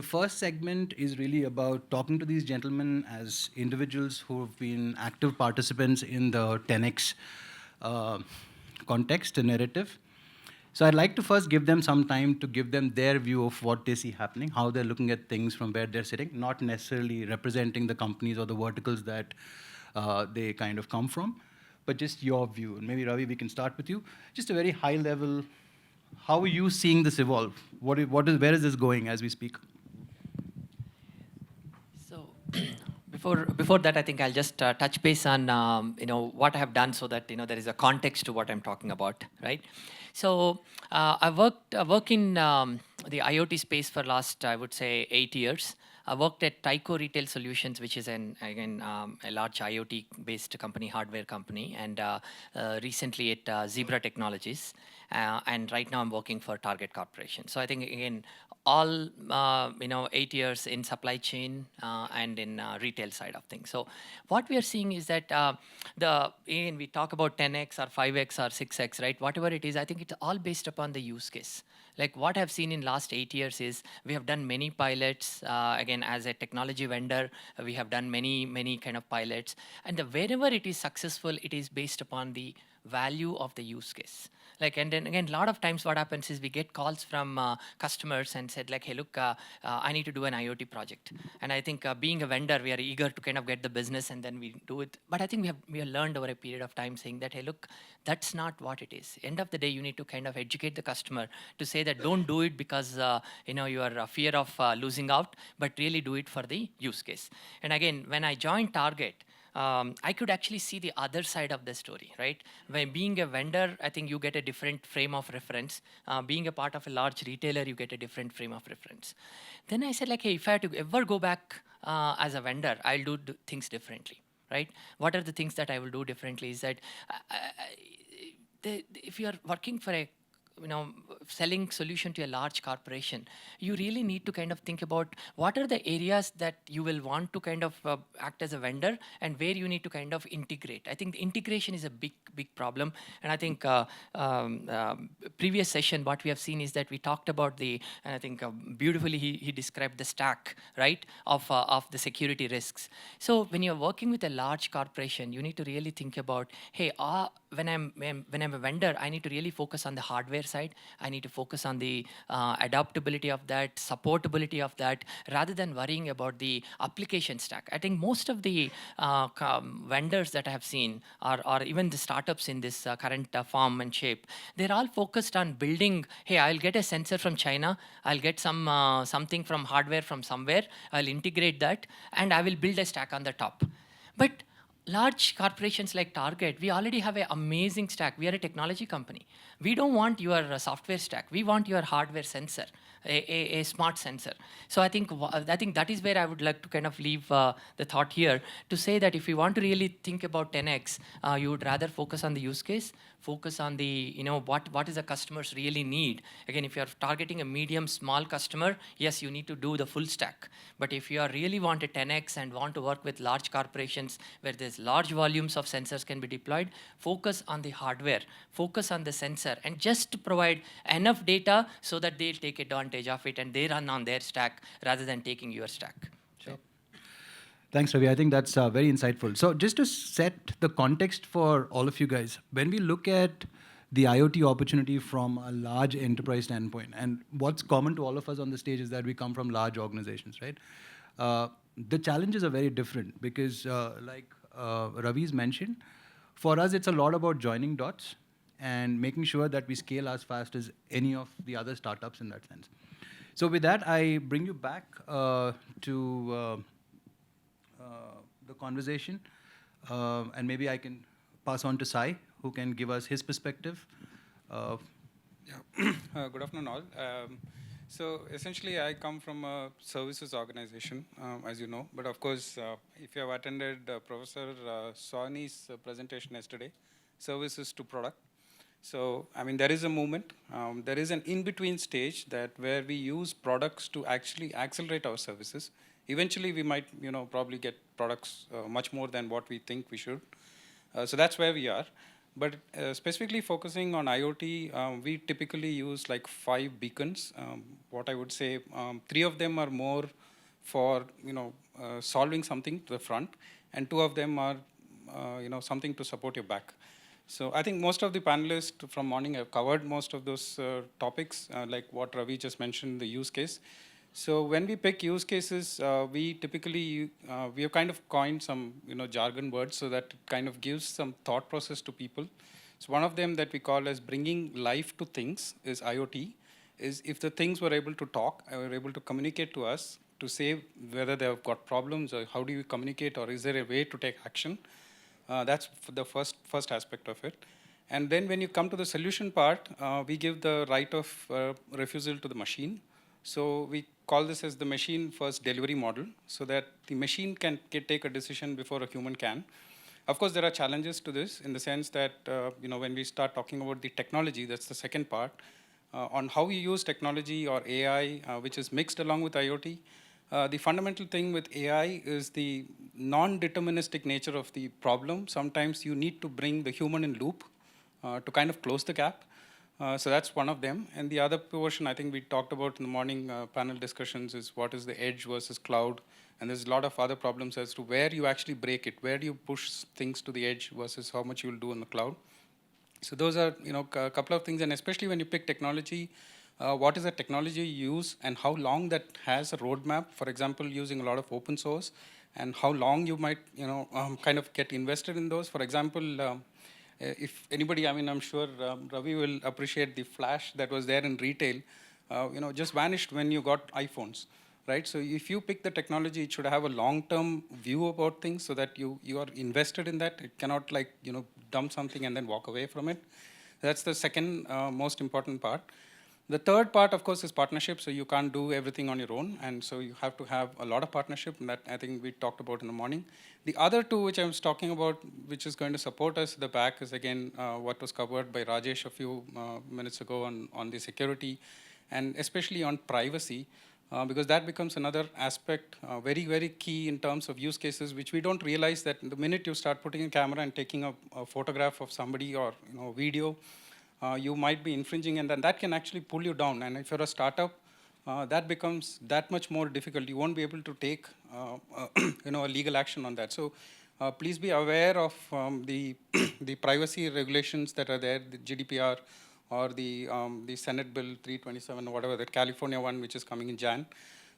The first segment is really about talking to these gentlemen as individuals who have been active participants in the 10x uh, context and narrative. So I'd like to first give them some time to give them their view of what they see happening, how they're looking at things from where they're sitting, not necessarily representing the companies or the verticals that they kind of come from, but just your view. And maybe Ravi, we can start with you. Just a very high level, how are you seeing this evolve? Where is this going as we speak? So before that, I think I'll just touch base on what I have done so that there is a context to what I'm talking about, right? So I work in the IoT space for last, I would say, 8 years. I worked at Tyco Retail Solutions, which is a large IoT-based company, hardware company, and recently at Zebra Technologies. And right now I'm working for Target Corporation. So I think, again, all 8 years in supply chain and in retail side of things. So what we are seeing is that again, we talk about 10x or 5x or 6x, right? Whatever it is, I think it's all based upon the use case. Like what I've seen in last 8 years is we have done many pilots. Again, as a technology vendor, we have done many kind of pilots. And wherever it is successful, it is based upon the value of the use case. Like, and then again, a lot of times what happens is we get calls from customers and said like, hey, look, I need to do an IoT project. And I think being a vendor, we are eager to kind of get the business and then we do it. But I think we have learned over a period of time saying that, hey, look, that's not what it is. End of the day, you need to kind of educate the customer to say that don't do it because you are fear of losing out, but really do it for the use case. And again, when I joined Target, I could actually see the other side of the story, right? When being a vendor, I think you get a different frame of reference. Being a part of a large retailer, you get a different frame of reference. Then I said, like, hey, if I had to ever go back as a vendor, I'll do things differently, right? What are the things that I will do differently is that if you are working for a selling solution to a large corporation, you really need to kind of think about what are the areas that you will want to kind of act as a vendor and where you need to kind of integrate. I think the integration is a big problem. And I think previous session, what we have seen is that we talked about and I think beautifully he described the stack, right, of the security risks. So when you're working with a large corporation, you need to really think about, hey, when I'm a vendor, I need to really focus on the hardware side. I need to focus on the adaptability of that, supportability of that, rather than worrying about the application stack. I think most of the vendors that I have seen, or even the startups in this current form and shape, they're all focused on building, hey, I'll get a sensor from China, I'll get something from hardware from somewhere, I'll integrate that, and I will build a stack on the top. But large corporations like Target, we already have an amazing stack. We are a technology company. We don't want your software stack. We want your hardware sensor, a smart sensor. So I think that is where I would like to kind of leave the thought here to say that if you want to really think about 10x, you would rather focus on the use case, focus on the, what is the customers really need. Again, if you're targeting a medium, small customer, yes, you need to do the full stack. But if you are really want a 10x and want to work with large corporations where there's large volumes of sensors can be deployed, focus on the hardware, focus on the sensor, and just provide enough data so that they'll take advantage of it and they run on their stack rather than taking your stack. Sure. Thanks, Ravi. I think that's very insightful. So just to set the context for all of you guys, when we look at the IoT opportunity from a large enterprise standpoint, and what's common to all of us on the stage is that we come from large organizations, right? The challenges are very different because like Ravi's mentioned, for us, it's a lot about joining dots and making sure that we scale as fast as any of the other startups in that sense. So with that, I bring you back to the conversation, and maybe I can pass on to Sai, who can give us his perspective. Good afternoon, all. So essentially, I come from a services organization, as you know. But of course, if you have attended Professor Sawhney's presentation yesterday, services to product. So, I mean, there is a movement. There is an in-between stage where we use products to actually accelerate our services. Eventually, we might, probably get products much more than what we think we should. So that's where we are. But specifically focusing on IoT, we typically use like 5 beacons. What I would say, 3 of them are more for solving something to the front, and 2 of them are something to support your back. So I think most of the panelists from morning have covered most of those topics, like what Ravi just mentioned, the use case. So when we pick use cases, we typically we have kind of coined some jargon words so that it kind of gives some thought process to people. So one of them that we call as bringing life to things is IoT. Is if the things were able to talk, were able to communicate to us to say whether they have got problems or how do you communicate or is there a way to take action. That's the first aspect of it. And then when you come to the solution part, we give the right of refusal to the machine. So we call this as the machine first delivery model, so that the machine can take a decision before a human can. Of course, there are challenges to this in the sense that when we start talking about the technology, that's the second part, on how you use technology or AI, which is mixed along with IoT. The fundamental thing with AI is the non-deterministic nature of the problem. Sometimes you need to bring the human in loop to kind of close the gap. So that's one of them. And the other portion I think we talked about in the morning panel discussions is what is the edge versus cloud. And there's a lot of other problems as to where you actually break it, where do you push things to the edge versus how much you'll do in the cloud. So those are a couple of things, and especially when you pick technology, what is the technology you use and how long that has a roadmap. For example, using a lot of open source, and how long you might kind of get invested in those. For example, if anybody, I'm sure Ravi will appreciate the flash that was there in retail, just vanished when you got iPhones, right? So if you pick the technology, it should have a long-term view about things so that you are invested in that. It cannot dump something and then walk away from it. That's the second most important part. The third part, of course, is partnership. So you can't do everything on your own. And so you have to have a lot of partnership, and that I think we talked about in the morning. The other two, which I was talking about, which is going to support us at the back, is again what was covered by Rajesh a few minutes ago on the security, and especially on privacy, because that becomes another aspect, very, very key in terms of use cases, which we don't realize that the minute you start putting a camera and taking a photograph of somebody or video, you might be infringing, and then that can actually pull you down. And if you're a startup, that becomes that much more difficult. You won't be able to take a legal action on that. So please be aware of the the privacy regulations that are there, the GDPR or the Senate Bill 327 or whatever, the California one, which is coming in Jan.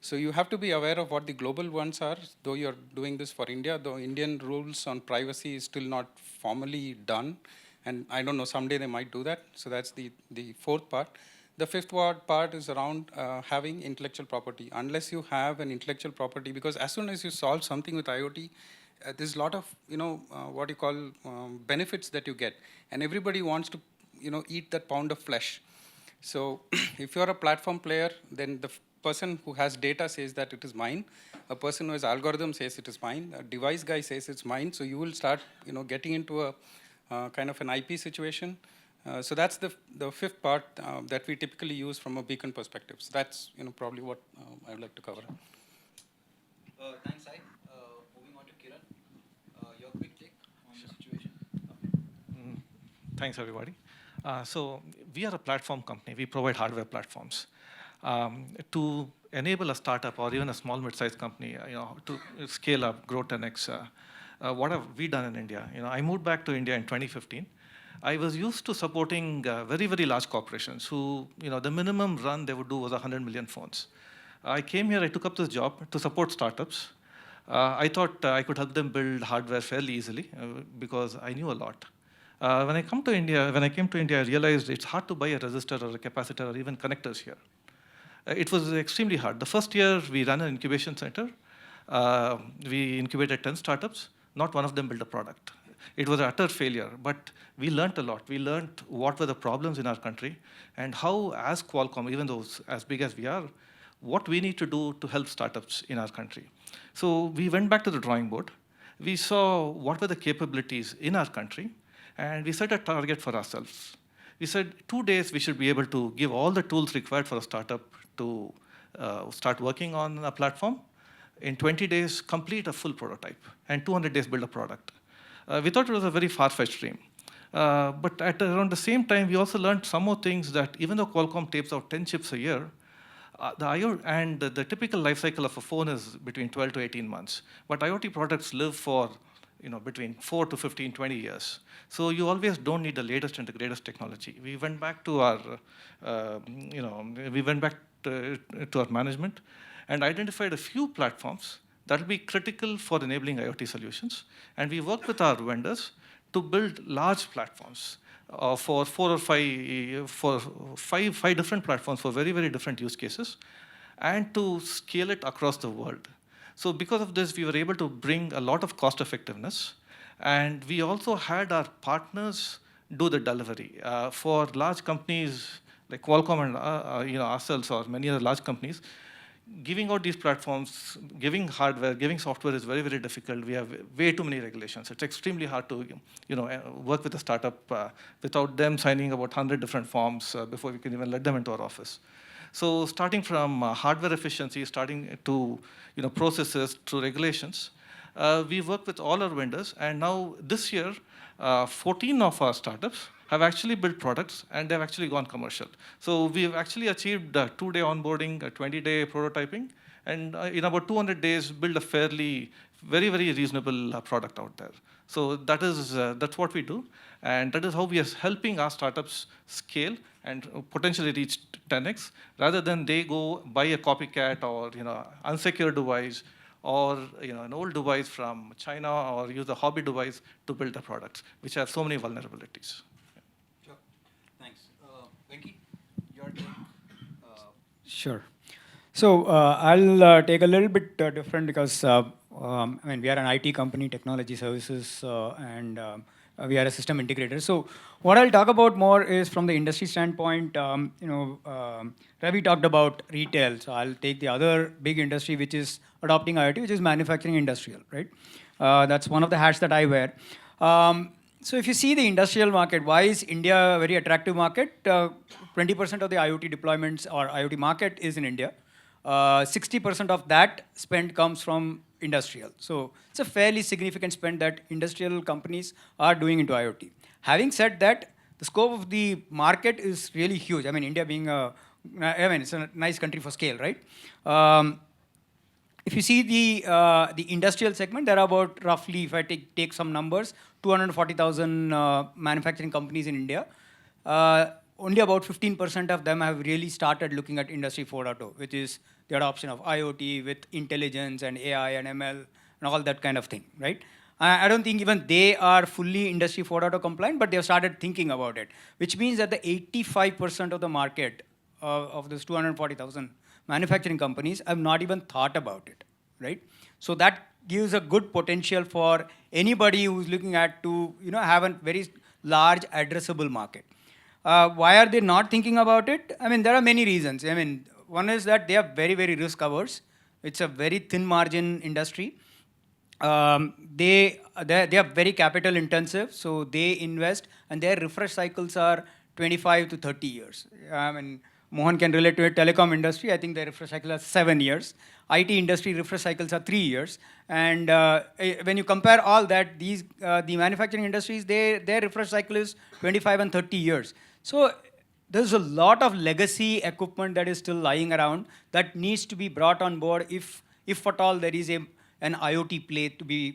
So you have to be aware of what the global ones are, though you're doing this for India. Though Indian rules on privacy is still not formally done. And I don't know, someday they might do that. So that's the fourth part. The fifth part is around having intellectual property. Unless you have an intellectual property, because as soon as you solve something with IoT, there's a lot of, what you call benefits that you get. And everybody wants to, eat that pound of flesh. So if you're a platform player, then the person who has data says that it is mine. A person who has algorithm says it is mine. A device guy says it's mine. So you will start, getting into a kind of an IP situation. So that's the fifth part that we typically use from a beacon perspective. So that's probably what I would like to cover. Thanks, Sai. Moving on to Kiran. Your quick take on the situation. Thanks, everybody. So we are a platform company. We provide hardware platforms. To enable a startup or even a small mid-sized company, to scale up, grow 10x, what have we done in India? I moved back to India in 2015. I was used to supporting very, very large corporations who, the minimum run they would do was 100 million phones. I came here, I took up this job to support startups. I thought I could help them build hardware fairly easily because I knew a lot. When I came to India, I realized it's hard to buy a resistor or a capacitor or even connectors here. It was extremely hard. The first year we ran an incubation center. We incubated 10 startups. Not one of them built a product. It was an utter failure, but we learned a lot. We learned what were the problems in our country and how, as Qualcomm, even though as big as we are, what we need to do to help startups in our country. So we went back to the drawing board. We saw what were the capabilities in our country, and we set a target for ourselves. We said 2 days we should be able to give all the tools required for a startup to start working on a platform. In 20 days, complete a full prototype, and 200 days build a product. We thought it was a very far-fetched dream. But at around the same time, we also learned some more things that even though Qualcomm tapes out 10 chips a year, the typical life cycle of a phone is between 12 to 18 months. But IoT products live for between 4 to 15, 20 years. So you always don't need the latest and the greatest technology. We went back to our, to our management and identified a few platforms that will be critical for enabling IoT solutions. And we worked with our vendors to build large platforms for five different platforms for very, very different use cases, and to scale it across the world. So because of this, we were able to bring a lot of cost effectiveness. And we also had our partners do the delivery. For large companies like Qualcomm and ourselves or many other large companies, giving out these platforms, giving hardware, giving software is very, very difficult. We have way too many regulations. It's extremely hard to work with a startup without them signing about 100 different forms before we can even let them into our office. So starting from hardware efficiency, starting to processes, to regulations, we work with all our vendors. And now this year, 14 of our startups have actually built products, and they've actually gone commercial. So we've actually achieved 2-day onboarding, a 20-day prototyping, and in about 200 days, build a fairly, very, very reasonable product out there. So that's what we do, and that is how we are helping our startups scale and potentially reach 10x, rather than they go buy a copycat or unsecured device or an old device from China or use a hobby device to build the products, which have so many vulnerabilities. Thanks. Venki, your take. Sure. So I'll take a little bit different because we are an IT company, technology services, and we are a system integrator. So what I'll talk about more is from the industry standpoint. Ravi talked about retail, so I'll take the other big industry which is adopting IoT, which is manufacturing industrial, right? That's one of the hats that I wear. So if you see the industrial market, why is India a very attractive market? 20% of the IoT deployments or IoT market is in India. 60% of that spend comes from industrial. So it's a fairly significant spend that industrial companies are doing into IoT. Having said that, the scope of the market is really huge. India being it's a nice country for scale, right? If you see the industrial segment, there are about roughly, if I take some numbers, 240,000 manufacturing companies in India. Only about 15% of them have really started looking at Industry 4.0, which is the adoption of IoT with intelligence and AI and ML and all that kind of thing, right? I don't think even they are fully Industry 4.0 compliant, but they have started thinking about it, which means that the 85% of the market of those 240,000 manufacturing companies have not even thought about it, right? So that gives a good potential for anybody who's looking at to have a very large addressable market. Why are they not thinking about it? There are many reasons. One is that they are very, very risk averse. It's a very thin margin industry. They are very capital intensive, so they invest, and their refresh cycles are 25 to 30 years. Mohan can relate to it. Telecom industry, I think their refresh cycle is 7 years. IT industry refresh cycles are 3 years. And when you compare all that, the manufacturing industries, their refresh cycle is 25 and 30 years. So there's a lot of legacy equipment that is still lying around that needs to be brought on board if at all there is an IoT play to be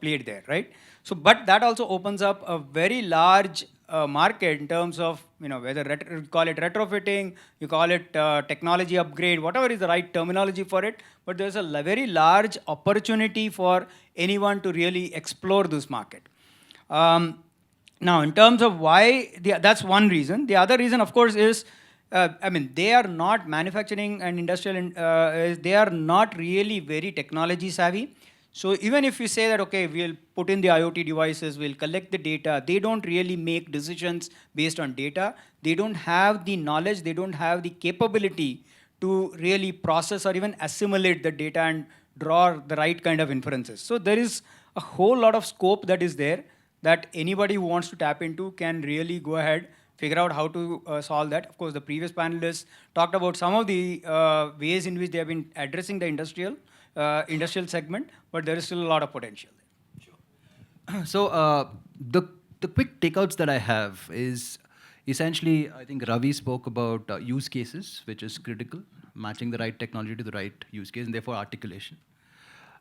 played there, right? So, but that also opens up a very large market in terms of whether you call it retrofitting, you call it technology upgrade, whatever is the right terminology for it. But there's a very large opportunity for anyone to really explore this market. Now, in terms of why, that's one reason. The other reason, of course, is they are not manufacturing and industrial. They are not really very technology savvy. So even if you say that, okay, we'll put in the IoT devices, we'll collect the data, they don't really make decisions based on data. They don't have the knowledge, they don't have the capability to really process or even assimilate the data and draw the right kind of inferences. So there is a whole lot of scope that is there that anybody who wants to tap into can really go ahead, figure out how to solve that. Of course, the previous panelists talked about some of the ways in which they have been addressing the industrial segment, but there is still a lot of potential there. Sure. So the the quick takeouts that I have is essentially, I think Ravi spoke about use cases, which is critical, matching the right technology to the right use case, and therefore articulation.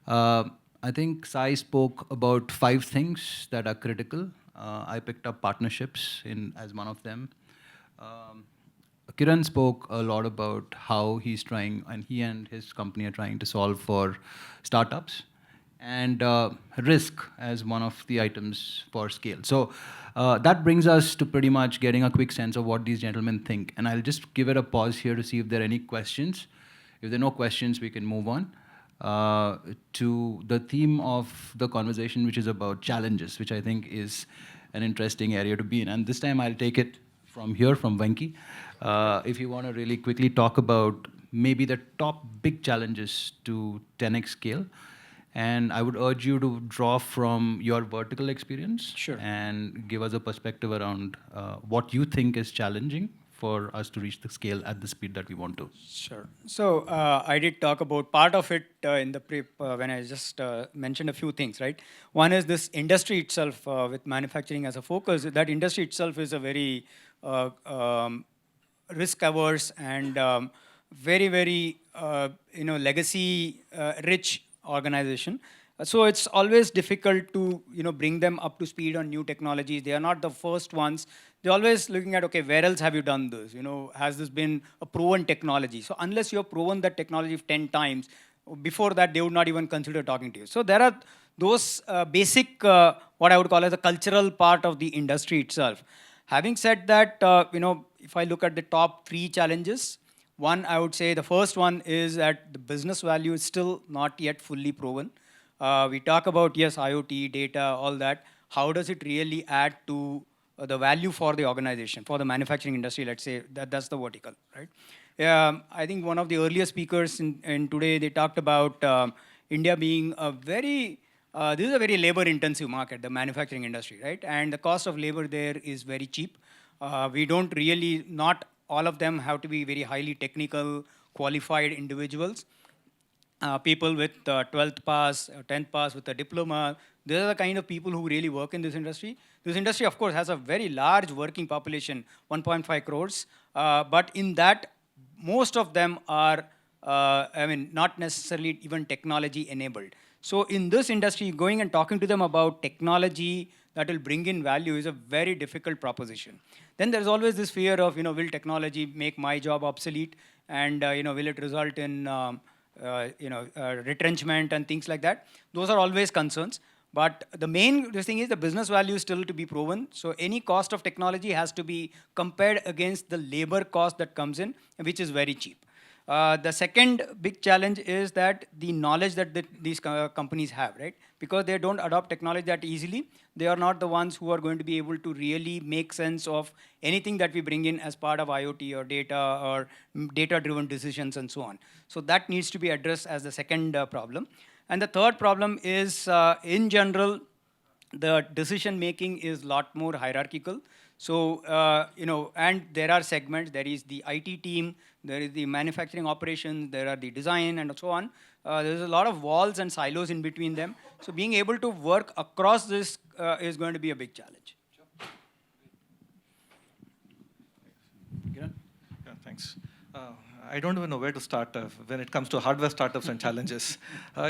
I think Sai spoke about 5 things that are critical. I picked up partnerships as one of them. Kiran spoke a lot about how he's trying, and he and his company are trying to solve for startups, and risk as one of the items for scale. So that brings us to pretty much getting a quick sense of what these gentlemen think. And I'll just give it a pause here to see if there are any questions. If there are no questions, we can move on to the theme of the conversation, which is about challenges, which I think is an interesting area to be in. And this time I'll take it from here, from Venki. If you want to really quickly talk about maybe the top big challenges to 10x scale. And I would urge you to draw from your vertical experience and give us a perspective around what you think is challenging for us to reach the scale at the speed that we want to. Sure. So I did talk about part of it in the prep when I just mentioned a few things, right? One is this industry itself with manufacturing as a focus. That industry itself is a very risk-averse and very, very legacy-rich organization. So it's always difficult to bring them up to speed on new technologies. They are not the first ones. They're always looking at, okay, where else have you done this? Has this been a proven technology? So unless you have proven that technology 10 times, before that they would not even consider talking to you. So there are those basic, what I would call as a cultural part of the industry itself. Having said that, if I look at the top 3 challenges, one, I would say the first one is that the business value is still not yet fully proven. We talk about, yes, IoT, data, all that. How does it really add to the value for the organization, for the manufacturing industry, let's say, that's the vertical, right? I think one of the earlier speakers in today, they talked about India being a very, this is a very labor-intensive market, the manufacturing industry, right? And the cost of labor there is very cheap. We don't really, not all of them have to be very highly technical, qualified individuals. People with 12th pass, 10th pass with a diploma, these are the kind of people who really work in this industry. This industry, of course, has a very large working population, 1.5 crores. But in that, most of them are, not necessarily even technology enabled. So in this industry, going and talking to them about technology that will bring in value is a very difficult proposition. Then there's always this fear of, will technology make my job obsolete? And, will it result in retrenchment and things like that? Those are always concerns. But the main thing is the business value is still to be proven. So any cost of technology has to be compared against the labor cost that comes in, which is very cheap. The second big challenge is that the knowledge that these companies have, right? Because they don't adopt technology that easily, they are not the ones who are going to be able to really make sense of anything that we bring in as part of IoT or data-driven decisions and so on. So that needs to be addressed as the second problem. And the third problem is, in general, the decision making is a lot more hierarchical. So, and there are segments. There is the IT team, there is the manufacturing operations, there are the design and so on. There's a lot of walls and silos in between them. So being able to work across this is going to be a big challenge. Yeah, thanks. I don't even know where to start when it comes to hardware startups and challenges.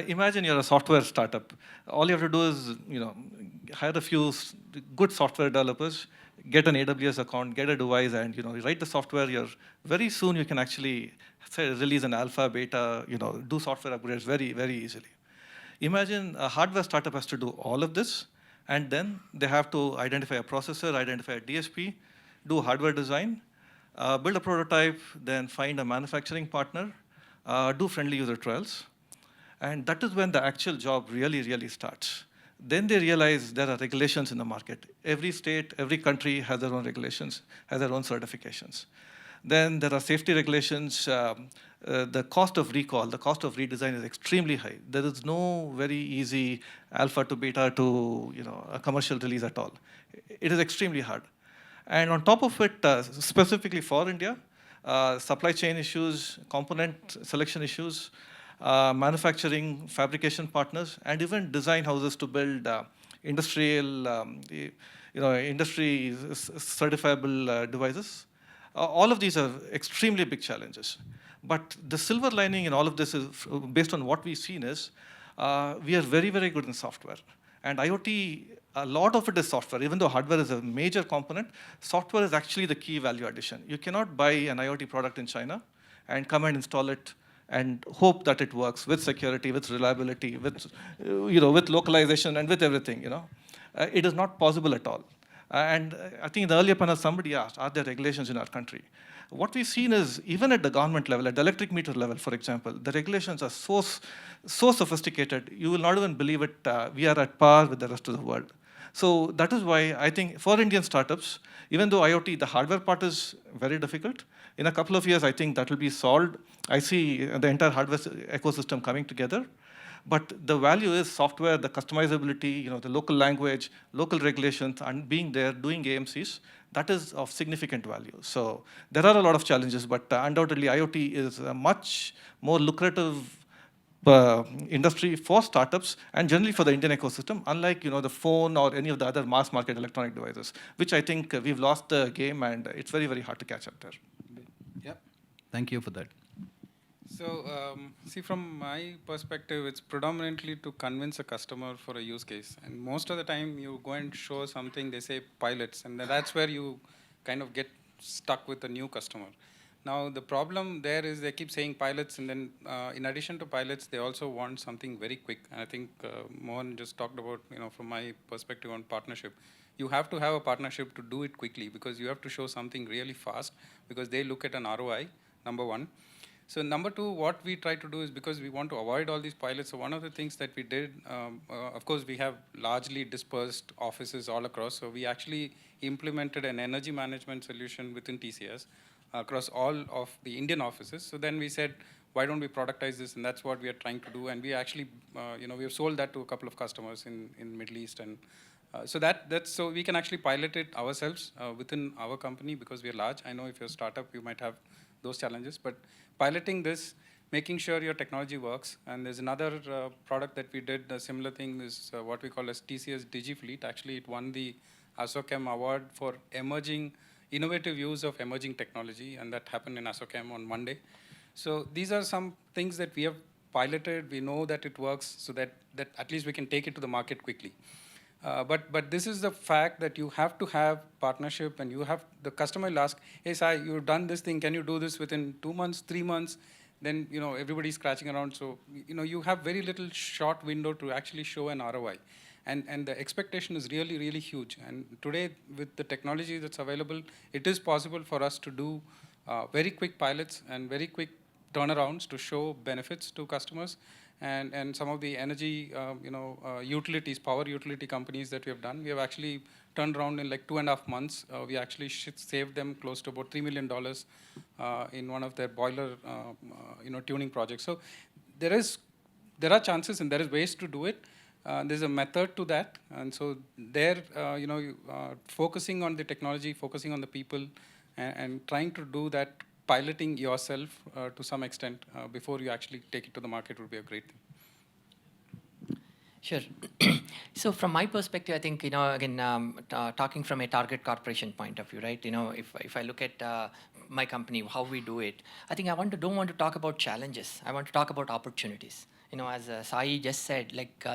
Imagine you're a software startup. All you have to do is, hire a few good software developers, get an AWS account, get a device, and you write the software. Very soon you can actually release an alpha, beta, do software upgrades very, very easily. Imagine a hardware startup has to do all of this, and then they have to identify a processor, identify a DSP, do hardware design, build a prototype, then find a manufacturing partner, do friendly user trials. And that is when the actual job really, really starts. Then they realize there are regulations in the market. Every state, every country has their own regulations, has their own certifications. Then there are safety regulations. The cost of recall, the cost of redesign is extremely high. There is no very easy alpha to beta to a commercial release at all. It is extremely hard. And on top of it, specifically for India, supply chain issues, component selection issues, manufacturing, fabrication partners, and even design houses to build industrial industry certifiable devices. All of these are extremely big challenges. But the silver lining in all of this is, based on what we've seen, is we are very, very good in software. And IoT, a lot of it is software. Even though hardware is a major component, software is actually the key value addition. You cannot buy an IoT product in China and come and install it and hope that it works with security, with reliability, with localization, and with everything. It is not possible at all. And I think in the earlier panel, somebody asked, are there regulations in our country? What we've seen is, even at the government level, at the electric meter level, for example, the regulations are so sophisticated, you will not even believe it. We are at par with the rest of the world. So that is why I think for Indian startups, even though IoT, the hardware part is very difficult, in a couple of years, I think that will be solved. I see the entire hardware ecosystem coming together. But the value is software, the customizability, the local language, local regulations, and being there, doing AMCs, that is of significant value. So there are a lot of challenges, but undoubtedly IoT is a much more lucrative industry for startups and generally for the Indian ecosystem, unlike the phone or any of the other mass market electronic devices, which I think we've lost the game, and it's very, very hard to catch up there. Yep. Thank you for that. So, see, from my perspective, it's predominantly to convince a customer for a use case. And most of the time, you go and show something, they say pilots, and that's where you kind of get stuck with a new customer. Now, the problem there is they keep saying pilots, and then in addition to pilots, they also want something very quick. And I think Mohan just talked about, from my perspective on partnership, you have to have a partnership to do it quickly, because you have to show something really fast, because they look at an ROI, number one. So number two, what we try to do is, because we want to avoid all these pilots, so one of the things that we did, of course, we have largely dispersed offices all across, so we actually implemented an energy management solution within TCS across all of the Indian offices. So then we said, why don't we productize this? And that's what we are trying to do. And we actually, we have sold that to a couple of customers in Middle East. And so so we can actually pilot it ourselves within our company, because we are large. I know if you're a startup, you might have those challenges, but piloting this, making sure your technology works. And there's another product that we did, a similar thing, is what we call as TCS DigiFleet. Actually, it won the ASSOCHAM award for innovative use of emerging technology, and that happened in ASSOCHAM on Monday. So these are some things that we have piloted. We know that it works, so that at least we can take it to the market quickly. But this is the fact that you have to have partnership, and the customer will ask, hey, Sai, you've done this thing, can you do this within 2 months, 3 months? Then everybody's scratching around. So you have very little short window to actually show an ROI. And the expectation is really, really huge. And today, with the technology that's available, it is possible for us to do very quick pilots and very quick turnarounds to show benefits to customers. And some of the energy, utilities, power utility companies that we have done, we have actually turned around in like 2.5 months. We actually saved them close to about $3 million in one of their boiler, tuning projects. So there are chances, and there is ways to do it. There's a method to that, and so there, focusing on the technology, focusing on the people, and trying to do that, piloting yourself to some extent before you actually take it to the market would be a great thing. Sure. So from my perspective, I think, again, talking from a target corporation point of view, right? If I look at my company, how we do it, I think don't want to talk about challenges. I want to talk about opportunities. As Sai just said,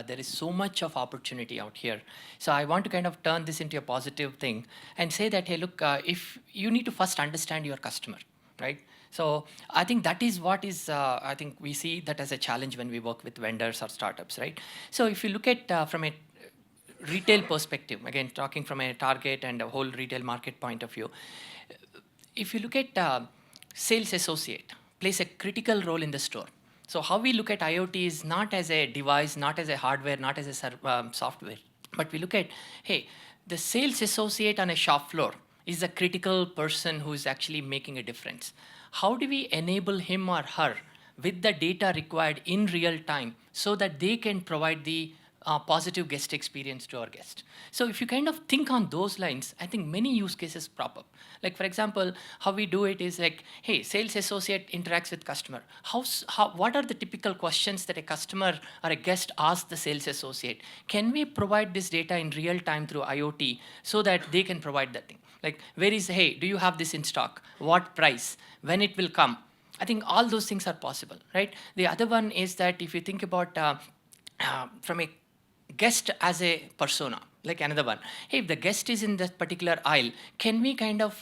there is so much of opportunity out here. So I want to kind of turn this into a positive thing and say that, hey, look, if you need to first understand your customer, right? So I think that is what is, I think we see that as a challenge when we work with vendors or startups, right? So if you look at from a retail perspective, again, talking from a target and a whole retail market point of view, if you look at sales associate, plays a critical role in the store. So how we look at IoT is not as a device, not as a hardware, not as a software, but we look at, hey, the sales associate on a shop floor is a critical person who is actually making a difference. How do we enable him or her with the data required in real time so that they can provide the positive guest experience to our guest. So if you kind of think on those lines, I think many use cases prop up. Like for example, how we do it is like, hey, sales associate interacts with customer. What are the typical questions that a customer or a guest asks the sales associate? Can we provide this data in real time through IoT so that they can provide that thing? Like, hey, do you have this in stock? What price? When it will come? I think all those things are possible, right? The other one is that if you think about from a guest as a persona, like another one. Hey, if the guest is in that particular aisle, can we kind of,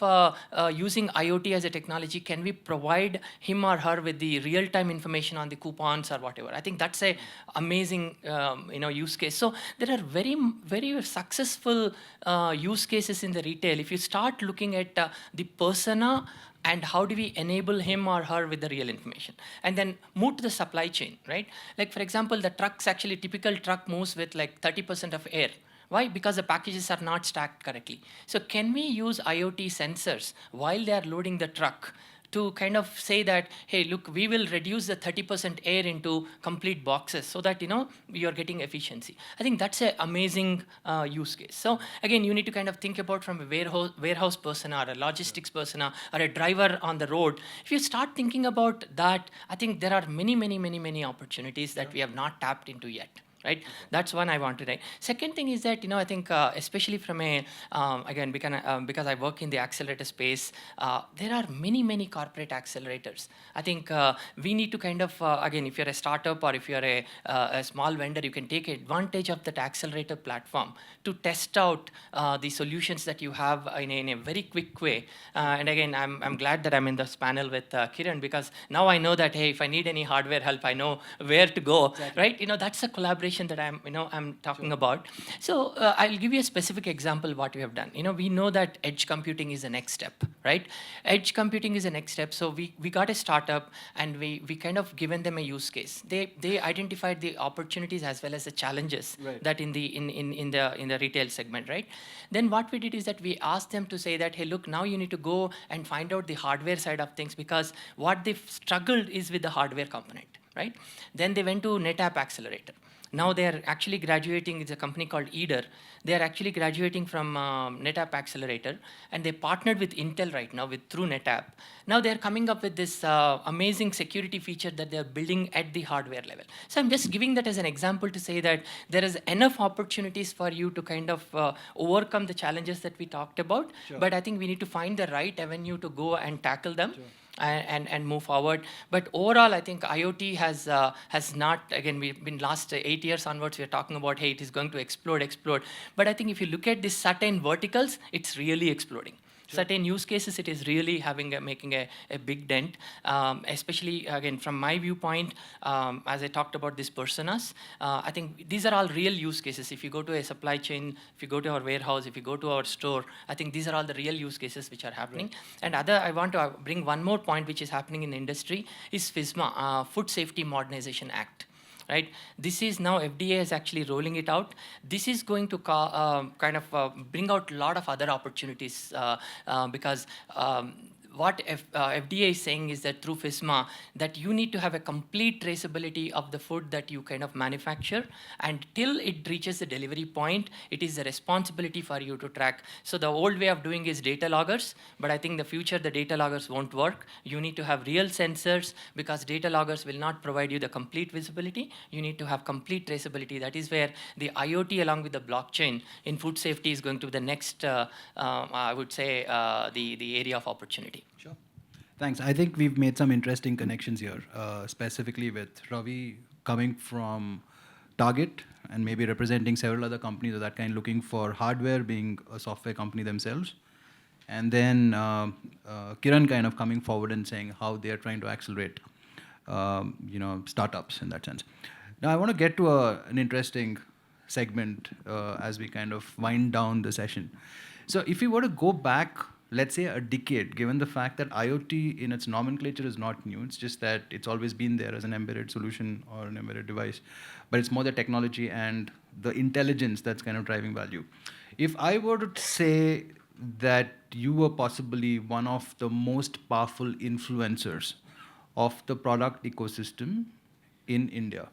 using IoT as a technology, can we provide him or her with the real-time information on the coupons or whatever? I think that's a amazing use case. So there are very, very successful use cases in the retail. If you start looking at the persona and how do we enable him or her with the real information? And then move to the supply chain, right? Like for example, the trucks actually, typical truck moves with like 30% of air. Why? Because the packages are not stacked correctly. So can we use IoT sensors while they are loading the truck to kind of say that, hey, look, we will reduce the 30% air into complete boxes so that, you're getting efficiency. I think that's an amazing use case. So again, you need to kind of think about from a warehouse persona or a logistics persona or a driver on the road. If you start thinking about that, I think there are many, many, many, many opportunities that we have not tapped into yet. Right? That's one I want to write. Second thing is that, I think especially from a, again, because I work in the accelerator space, there are many, many corporate accelerators. I think we need to kind of, again, if you're a startup or if you're a small vendor, you can take advantage of that accelerator platform to test out the solutions that you have in a very quick way. And again, I'm glad that I'm in this panel with Kiran, because now I know that, hey, if I need any hardware help, I know where to go, right? That's a collaboration that I'm talking about. So I'll give you a specific example what we have done. We know that edge computing is the next step, right? Edge computing is the next step. So we got a startup and we kind of given them a use case. They identified the opportunities as well as the challenges that in the retail segment, right? Then what we did is that we asked them to say that, hey, look, now you need to go and find out the hardware side of things, because what they've struggled is with the hardware component, right? Then they went to NetApp Accelerator. Now they are actually graduating. It's a company called Eder. They are actually graduating from NetApp Accelerator, and they partnered with Intel right now through NetApp. Now they're coming up with this amazing security feature that they're building at the hardware level. So I'm just giving that as an example to say that there is enough opportunities for you to kind of overcome the challenges that we talked about. Sure. But I think we need to find the right avenue to go and tackle them. Sure. And move forward. But overall, I think IoT has not, again, we've been last 8 years onwards, we're talking about, hey, it is going to explode. But I think if you look at these certain verticals, it's really exploding. Sure. Certain use cases, it is really making a big dent, especially, again, from my viewpoint, as I talked about these personas, I think these are all real use cases. If you go to a supply chain, if you go to our warehouse, if you go to our store, I think these are all the real use cases which are happening. Right. And I want to bring one more point which is happening in the industry is FSMA, Food Safety Modernization Act. Right? This is now FDA is actually rolling it out. This is going to kind of bring out a lot of other opportunities because what FDA is saying is that through FSMA, that you need to have a complete traceability of the food that you kind of manufacture, and till it reaches the delivery point, it is a responsibility for you to track. So the old way of doing is data loggers, but I think the future, the data loggers won't work. You need to have real sensors, because data loggers will not provide you the complete visibility. You need to have complete traceability. That is where the IoT along with the blockchain in food safety is going to be the next, I would say, the area of opportunity. Sure. Thanks. I think we've made some interesting connections here, specifically with Ravi coming from Target and maybe representing several other companies of that kind, looking for hardware, being a software company themselves. And then Kiran kind of coming forward and saying how they are trying to accelerate startups in that sense. Now I want to get to an interesting segment as we kind of wind down the session. So if we were to go back, let's say a decade, given the fact that IoT in its nomenclature is not new, it's just that it's always been there as an embedded solution or an embedded device, but it's more the technology and the intelligence that's kind of driving value. If I were to say that you were possibly one of the most powerful influencers of the product ecosystem in India,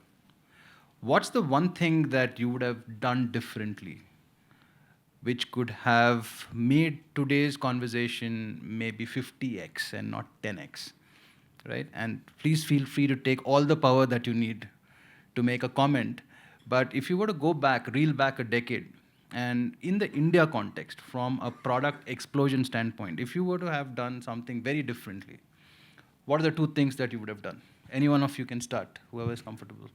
what's the one thing that you would have done differently, which could have made today's conversation maybe 50x and not 10x, right? And please feel free to take all the power that you need to make a comment. But if you were to go back, reel back a decade, and in the India context, from a product explosion standpoint, if you were to have done something very differently, what are the two things that you would have done? Any one of you can start, whoever is comfortable.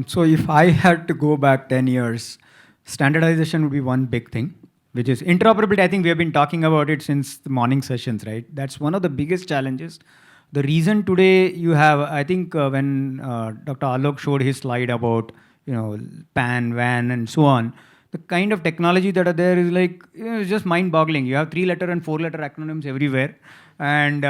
So if I had to go back 10 years, standardization would be one big thing, which is interoperability. I think we have been talking about it since the morning sessions, right? That's one of the biggest challenges. The reason today you have, I think when Dr. Alok showed his slide about, PAN, WAN, and so on, the kind of technology that are there is like, it's just mind-boggling. You have 3-letter and 4-letter acronyms everywhere. And,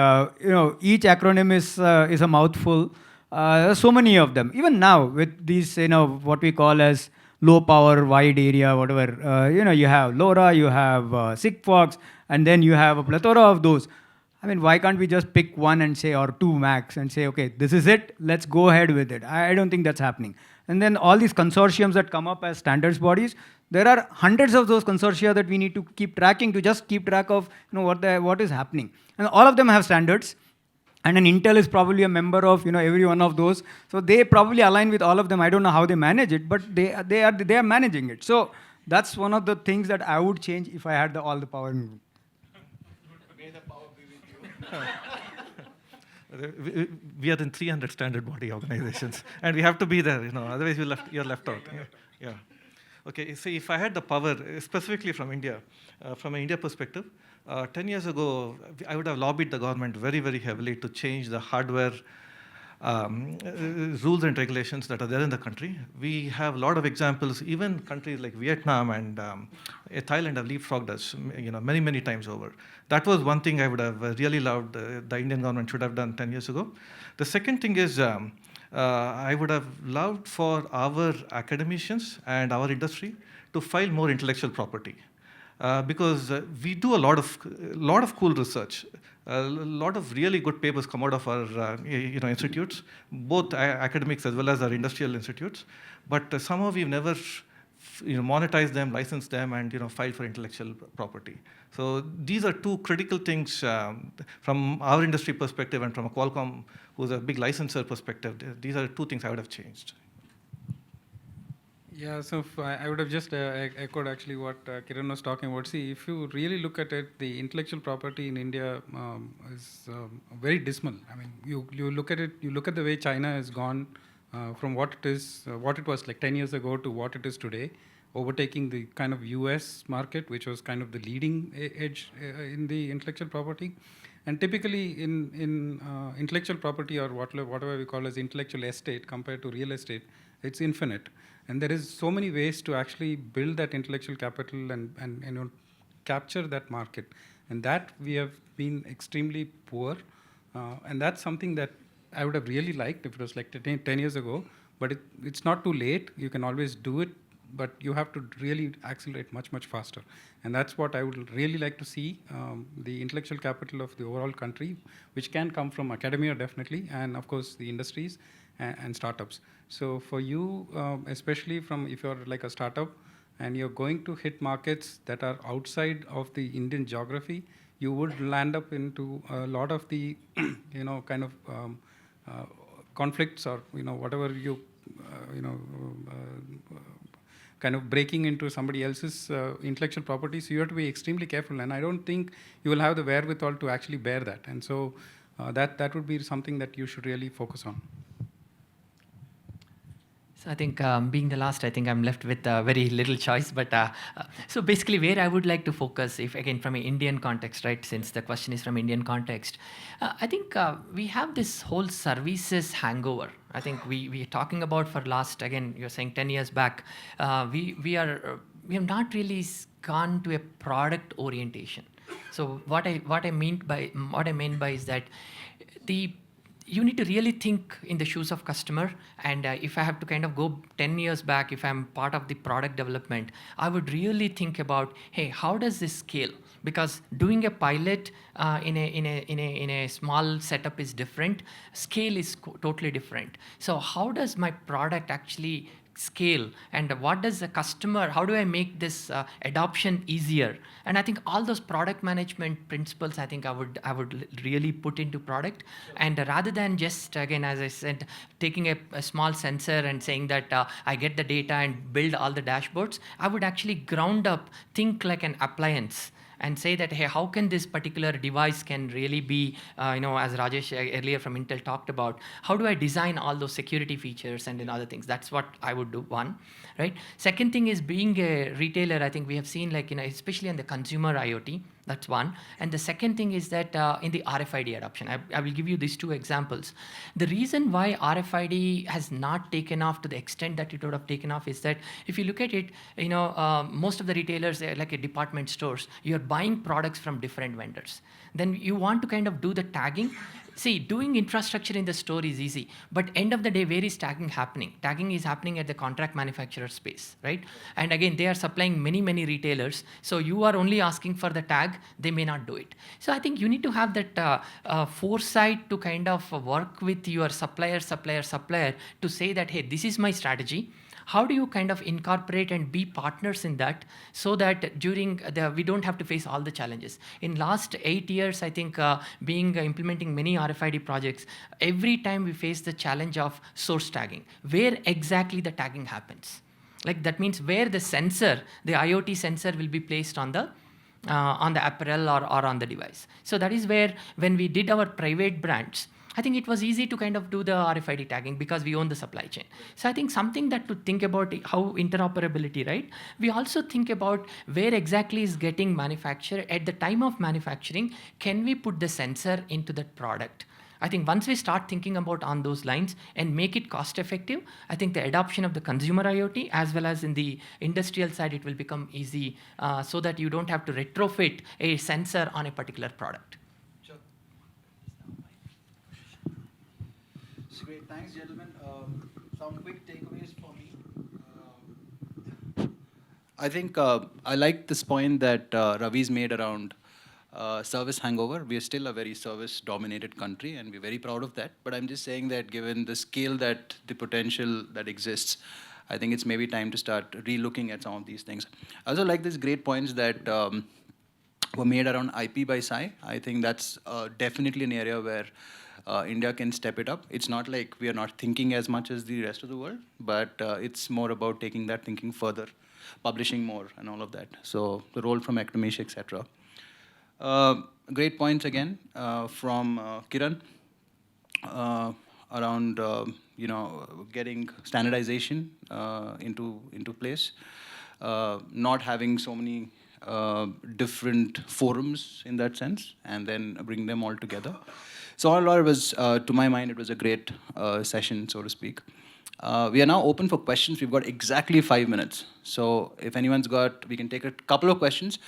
each acronym is a mouthful. There's so many of them. Even now, with these, what we call as low power, wide area, whatever, you have LoRa, you have Sigfox, and then you have a plethora of those. I mean, why can't we just pick one and say, or two max, and say, okay, this is it, let's go ahead with it. I don't think that's happening. And then all these consortiums that come up as standards bodies, there are hundreds of those consortia that we need to keep tracking to just keep track of what is happening. And all of them have standards. And an Intel is probably a member of every one of those. So they probably align with all of them. I don't know how they manage it, but they are managing it. So that's one of the things that I would change if I had all the power in me. May the power be with you. We are in 300 standard body organizations, and we have to be there. Otherwise you're left out. Yeah. Okay. See, if I had the power, specifically from India, from an India perspective, 10 years ago, I would have lobbied the government very, very heavily to change the hardware rules and regulations that are there in the country. We have a lot of examples. Even countries like Vietnam and Thailand have leapfrogged us, many, many times over. That was one thing I would have really loved the Indian government should have done 10 years ago. The second thing is I would have loved for our academicians and our industry to file more intellectual property. Because we do a lot of cool research. A lot of really good papers come out of our institutes, both academics as well as our industrial institutes. But somehow we've never monetized them, licensed them, and filed for intellectual property. So these are two critical things from our industry perspective and from a Qualcomm, who's a big licensor perspective. These are two things I would have changed. Yeah, so I would have just echoed actually what Kiran was talking about. See, if you really look at it, the intellectual property in India is very dismal. I mean, you look at it, you look at the way China has gone from what it was like 10 years ago to what it is today, overtaking the kind of US market, which was kind of the leading edge in the intellectual property. And typically in intellectual property, or whatever we call as intellectual estate compared to real estate, it's infinite. And there is so many ways to actually build that intellectual capital and capture that market. And that we have been extremely poor. And that's something that I would have really liked if it was like 10 years ago. But it's not too late. You can always do it. But you have to really accelerate much, much faster. And that's what I would really like to see, the intellectual capital of the overall country, which can come from academia definitely, and of course the industries and startups. So for you, especially if you're like a startup and you're going to hit markets that are outside of the Indian geography, you would land up into a lot of the, kind of conflicts or, whatever kind of breaking into somebody else's intellectual property. So you have to be extremely careful. And I don't think you will have the wherewithal to actually bear that. And so that would be something that you should really focus on. So I think being the last, I think I'm left with very little choice. But so basically where I would like to focus, if again from an Indian context, right, since the question is from Indian context, I think we have this whole services hangover. I think we are talking about for last, again, you're saying 10 years back, we have not really gone to a product orientation. So what I mean by is that you need to really think in the shoes of customer. And if I have to kind of go 10 years back, if I'm part of the product development, I would really think about, hey, how does this scale? because doing a pilot in a small setup is different. Scale is totally different. So how does my product actually scale, and what does the customer, how do I make this adoption easier? And I think all those product management principles, I think I would really put into product. And rather than just, again, as I said, taking a small sensor and saying that I get the data and build all the dashboards, I would actually ground up, think like an appliance, and say that, hey, how can this particular device can really be, as Rajesh earlier from Intel talked about, how do I design all those security features and other things? That's what I would do, one, right? Second thing is, being a retailer, I think we have seen, like, especially in the consumer IoT, that's one. And the second thing is that in the RFID adoption, I will give you these two examples. The reason why RFID has not taken off to the extent that it would have taken off is that if you look at it, most of the retailers, like a department stores, you're buying products from different vendors. Then you want to kind of do the tagging. See, doing infrastructure in the store is easy, but end of the day, where is tagging happening? Tagging is happening at the contract manufacturer space, right? And again, they are supplying many, many retailers. So you are only asking for the tag, they may not do it. So I think you need to have that foresight to kind of work with your supplier to say that, hey, this is my strategy. How do you kind of incorporate and be partners in that, so that we don't have to face all the challenges? In last 8 years, I think implementing many RFID projects, every time we face the challenge of source tagging, where exactly the tagging happens. Like, that means where the sensor, the IoT sensor, will be placed on the apparel or on the device. So that is where, when we did our private brands, I think it was easy to kind of do the RFID tagging because we own the supply chain. So I think something that to think about how interoperability, right? We also think about where exactly is getting manufactured. At the time of manufacturing, can we put the sensor into that product? I think once we start thinking about on those lines and make it cost effective, I think the adoption of the consumer IoT as well as in the industrial side, it will become easy, so that you don't have to retrofit a sensor on a particular product. Great, thanks, gentlemen. Some quick takeaways for me. I think I like this point that Ravi's made around service hangover. We are still a very service-dominated country, and we're very proud of that. But I'm just saying that given the scale, that the potential that exists, I think it's maybe time to start re-looking at some of these things. I also like these great points that were made around IP by SAI. I think that's definitely an area where India can step it up. It's not like we are not thinking as much as the rest of the world, but it's more about taking that thinking further, publishing more, and all of that. So the role from academia, etc. Great points again from Kiran around getting standardization into place, not having so many different forums in that sense, and then bring them all together. So all in all, it was, to my mind, it was a great session, so to speak. We are now open for questions. We've got exactly 5 minutes. So if anyone's got, we can take a couple of questions.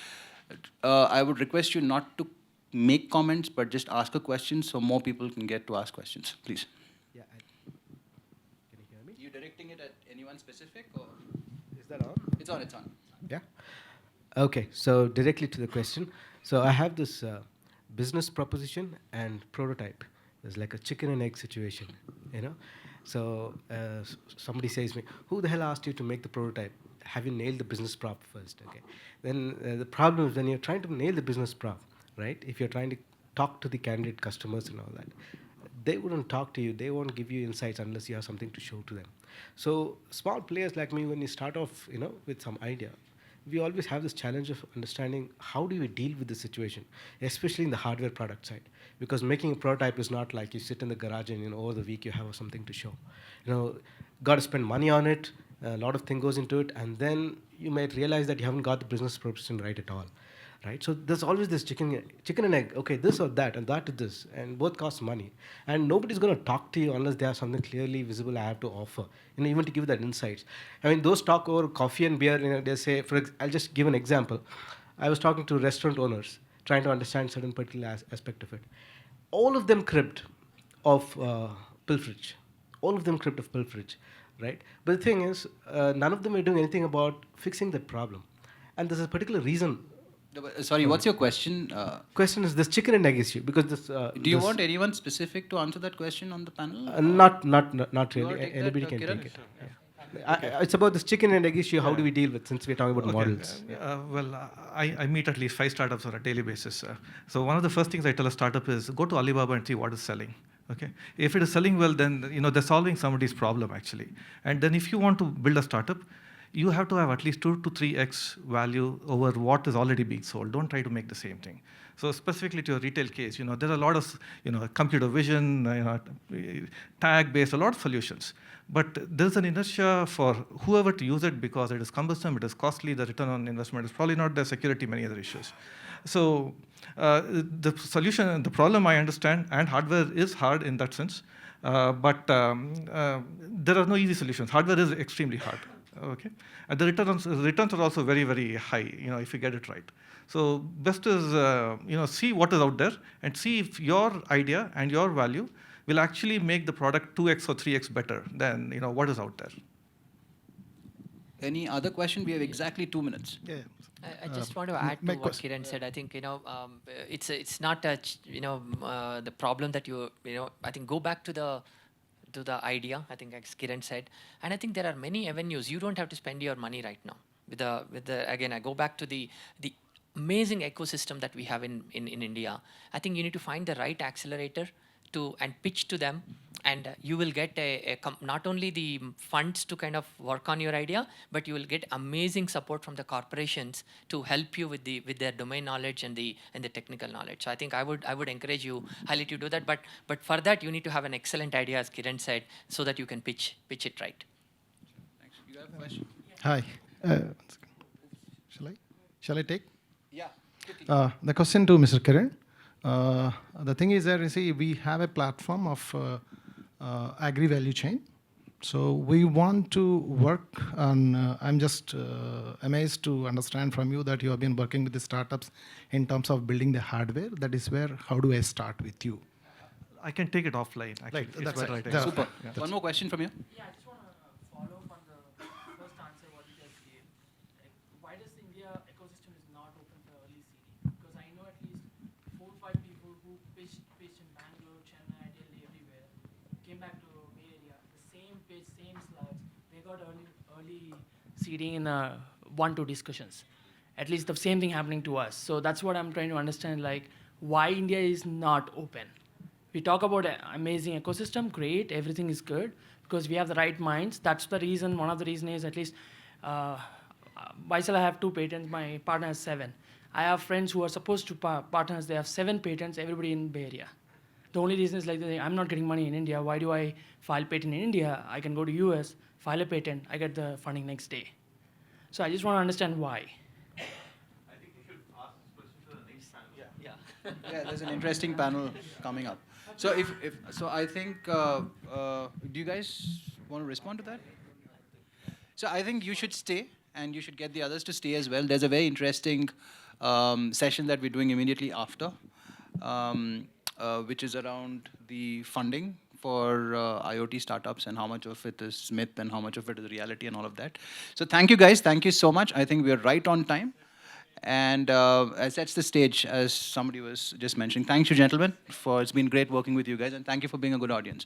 I would request you not to make comments, but just ask a question so more people can get to ask questions, please. Yeah. Can you hear me? You directing it at anyone specific, or? Is that on? It's on, it's on. Yeah. Okay, so directly to the question. So I have this business proposition and prototype. It's like a chicken and egg situation, So somebody says to me, who the hell asked you to make the prototype? Have you nailed the business prop first? Okay. Then the problem is when you're trying to nail the business prop, right? If you're trying to talk to the candidate customers and all that, they wouldn't talk to you. They won't give you insights unless you have something to show to them. So small players like me, when you start off, with some idea, we always have this challenge of understanding how do we deal with the situation, especially in the hardware product side. Because making a prototype is not like you sit in the garage and over the week you have something to show. Got to spend money on it. A lot of thing goes into it, and then you might realize that you haven't got the business proposition right at all. Right? So there's always this chicken and egg. Okay, this or that, and that or this, and both cost money. And nobody's going to talk to you unless they have something clearly visible I have to offer. Even to give that insights. I mean, those talk over coffee and beer. They say, I'll just give an example. I was talking to restaurant owners, trying to understand certain particular aspect of it. All of them cribbed of pilferage. All of them cribbed of pilferage, right? But the thing is, none of them are doing anything about fixing that problem. And there's a particular reason Sorry, what's your question? Question is this chicken and egg issue, because this. Do you want anyone specific to answer that question on the panel? Not You really. wanna take Anybody that, can Kiran? take it. Yeah. It's about this chicken and egg issue. How do we deal with, since we're talking about models? I meet at least 5 startups on a daily basis. So one of the first things I tell a startup is go to Alibaba and see what is selling. Okay, if it is selling well, then they're solving somebody's problem actually. And then if you want to build a startup, you have to have at least 2 to 3x value over what is already being sold. Don't try to make the same thing. So specifically to your retail case, there are a lot of computer vision, tag-based, a lot of solutions. But there's an inertia for whoever to use it because it is cumbersome, it is costly, the return on investment is probably not there, security, many other issues. So the solution, the problem I understand, and hardware is hard in that sense, but there are no easy solutions. Hardware is extremely hard. Okay, and the returns are also very, very high. If you get it right. So best is see what is out there and see if your idea and your value will actually make the product 2x or 3x better than what is out there. Any other question? We have exactly 2 minutes. Yeah. I just want to add to what Kiran said. I think it's not the problem that I think go back to the idea. I think as Kiran said, and I think there are many avenues. You don't have to spend your money right now. Again, I go back to the amazing ecosystem that we have in India. I think you need to find the right accelerator and pitch to them, and you will get not only the funds to kind of work on your idea, but you will get amazing support from the corporations to help you with their domain knowledge and the technical knowledge. So I think I would encourage you highly to do that. But for that you need to have an excellent idea, as Kiran said, so that you can pitch it right. Thanks. You have a question? Hi. Shall I take? Yeah. The question to Mr. Kiran. The thing is that, we have a platform of agri-value chain. So we want to work on, I'm just amazed to understand from you that you have been working with the startups in terms of building the hardware. That is where, how do I start with you? I can take it offline. Actually. That's better right. I take it. Super. Yeah. One more question from you. Yeah, I just want to follow up on the first answer what you guys gave. Why does India ecosystem is not open for early seeding? Because I know at least 4 or 5 people who pitched in Bangalore, Chennai, Delhi, everywhere, came back to Bay Area, the same pitch, same slides. They got early seeding in 1-2 discussions. At least the same thing happening to us. So that's what I'm trying to understand, why India is not open. We talk about an amazing ecosystem, great, everything is good, because we have the right minds. That's the reason, one of the reasons is at least, myself I have 2 patents, my partner has 7. I have friends who are supposed to partners, they have 7 patents, everybody in Bay Area. The only reason is I'm not getting money in India, why do I file patent in India? I can go to US, file a patent, I get the funding next day. So I just want to understand why. I think we should ask this question to the next panel. Yeah, there's an interesting panel coming up. So so I think, do you guys want to respond to that? So I think you should stay, and you should get the others to stay as well. There's a very interesting session that we're doing immediately after, which is around the funding for IoT startups and how much of it is myth and how much of it is reality and all of that. So thank you guys. Thank you so much. I think we're right on time. And sets the stage, as somebody was just mentioning. Thanks you, gentlemen, it's been great working with you guys, and thank you for being a good audience.